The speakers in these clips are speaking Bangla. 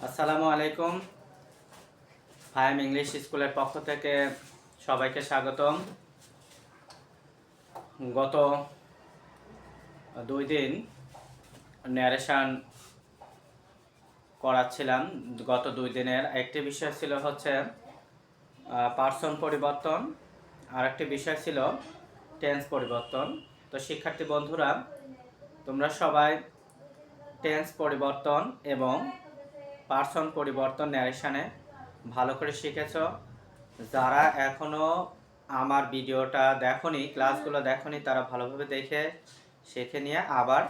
আসসালামু আলাইকুম। ফাইম ইংলিশ স্কুলের পক্ষ থেকে সবাইকে স্বাগতম। গত 2 দিন ন্যারেশন করাচ্ছিলাম। গত 2 দিনের একটি বিষয় ছিল হচ্ছে পার্সন পরিবর্তন, আর একটি বিষয় ছিল টেন্স পরিবর্তন। তো শিক্ষার্থী বন্ধুরা, তোমরা সবাই টেন্স পরিবর্তন এবং পার্সন পরিবর্তন ন্যারেশনে ভালো করে শিখেছ। যারা এখনও আমার ভিডিওটা দেখোনি, ক্লাসগুলো দেখোনি, তারা ভালোভাবে দেখে শিখে নিয়ে আবার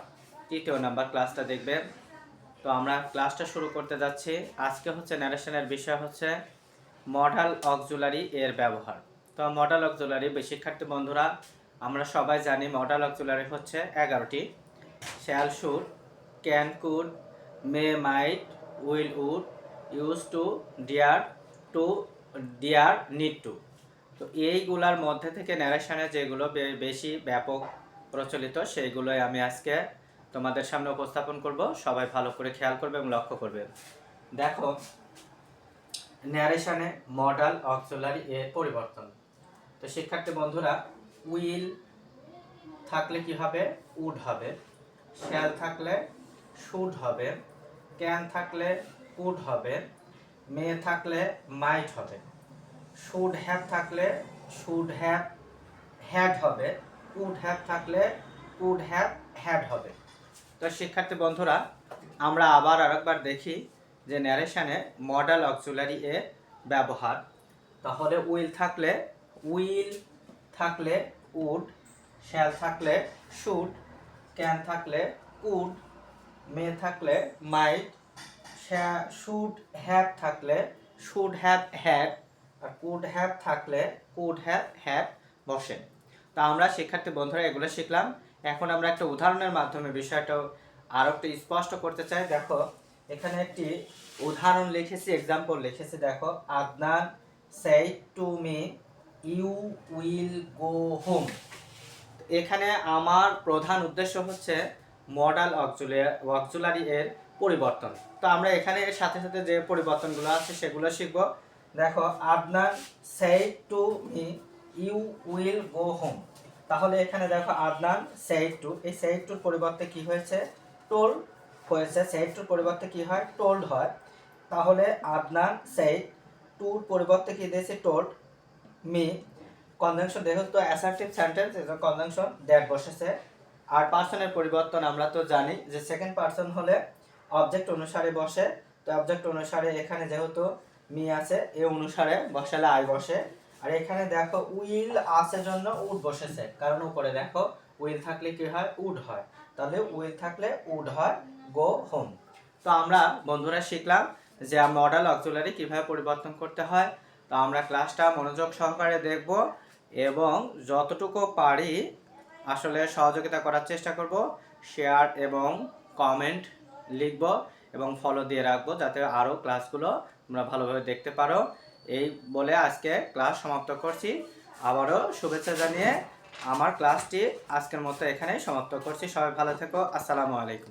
3য় নাম্বার ক্লাসটা দেখবে। তো আমরা ক্লাসটা শুরু করতে যাচ্ছি। আজকে হচ্ছে ন্যারেশনের বিষয় হচ্ছে মডাল অক্সিলারি এর ব্যবহার। তো মডাল অক্সিলারি শিক্ষার্থী বন্ধুরা, আমরা সবাই জানি মডাল অক্সিলারি হচ্ছে 11টি। Shall, should, can, could, may, might, will, would, used to, dare to, dare, need to. তো এইগুলার মধ্যে থেকে ন্যারেশনে যেগুলো বেশি ব্যাপক প্রচলিত সেইগুলোই আমি আজকে তোমাদের সামনে উপস্থাপন করব। সবাই ভালো করে খেয়াল করবে এবং লক্ষ্য করবে। দেখো, ন্যারেশনে মডাল অক্সিলারি এর পরিবর্তন। তো শিক্ষার্থী বন্ধুরা, উইল থাকলে কি হবে? উড হবে। শ্যাল থাকলে শুড হবে। ক্যান থাকলে কুড হবে। মে থাকলে মাইট হবে। শুড হ্যাভ থাকলে শুড হ্যাভ হ্যাড হবে। কুড হ্যাভ থাকলে কুড হ্যাভ হ্যাড হবে। তো শিক্ষার্থী বন্ধুরা, আমরা আবার আরেকবার দেখি যে ন্যারেশনে মডাল অক্সিলারি এর ব্যবহার। তাহলে উইল থাকলে উইল থাকলে উড, শ্যাল থাকলে শুড, ক্যান থাকলে কুড, মে থাকলে মাইট, শুড হ্যাভ থাকলে শুড হ্যাভ হ্যাড, আর কুড হ্যাভ থাকলে কুড হ্যাভ হ্যাড বসে। তা আমরা শিক্ষার্থী বন্ধুরা এগুলো শিখলাম। এখন আমরা একটা উদাহরণের মাধ্যমে বিষয়টা আরও একটু স্পষ্ট করতে চাই। দেখো, এখানে একটি উদাহরণ লিখেছি, এক্সাম্পল লিখেছি। দেখো, Adnan said to me you will go home. এখানে আমার প্রধান উদ্দেশ্য হচ্ছে মডাল অক্সিলারি এর পরিবর্তন। তো আমরা এখানে এর সাথে সাথে যে পরিবর্তনগুলো আছে সেগুলো শিখব। দেখো, Adnan said to me you will go home. তাহলে এখানে দেখো, আদনান সেড টু, এই সেড টুর পরিবর্তে কি হয়েছে? টোল্ড হয়েছে। সেড টুর পরিবর্তে কি হয়? টোল্ড হয়। তাহলে আদনান সেড টুর পরিবর্তে কি দিয়েছে? Told me. কনজাংশন দেখো তো, অ্যাসার্টিভ সেন্টেন্স, এটা কনজাংশন দ্যাট বসেছে। আর পার্সনের পরিবর্তন আমরা তো জানি যে সেকেন্ড পার্সন হলে অবজেক্ট অনুসারে বসে। তো অবজেক্ট অনুসারে এখানে যেহেতু মি আছে, এ অনুসারে বসালে আই বসে। আর এখানে দেখো উইল আছে জন্য উড বসেছে, কারণ উপরে দেখো উইল থাকলে কি হয়? উড হয়। তাহলে উইল থাকলে উড হয়, গো হোম। তো আমরা বন্ধুরা শিখলাম যে মডাল অক্সিলারি কিভাবে পরিবর্তন করতে হয়। তো আমরা ক্লাসটা মনোযোগ সহকারে দেখব এবং যতটুকু পারি আসলে সহযোগিতা করার চেষ্টা করব। শেয়ার এবং কমেন্ট লিখব এবং ফলো দিয়ে রাখবো, যাতে আরও ক্লাসগুলো তোমরা ভালোভাবে দেখতে পারো। এই বলে আজকে ক্লাস সমাপ্ত করছি। আবারও শুভেচ্ছা জানিয়ে আমার ক্লাসটি আজকের মতো এখানেই সমাপ্ত করছি। সবাই ভালো থেকো। আসসালামু আলাইকুম।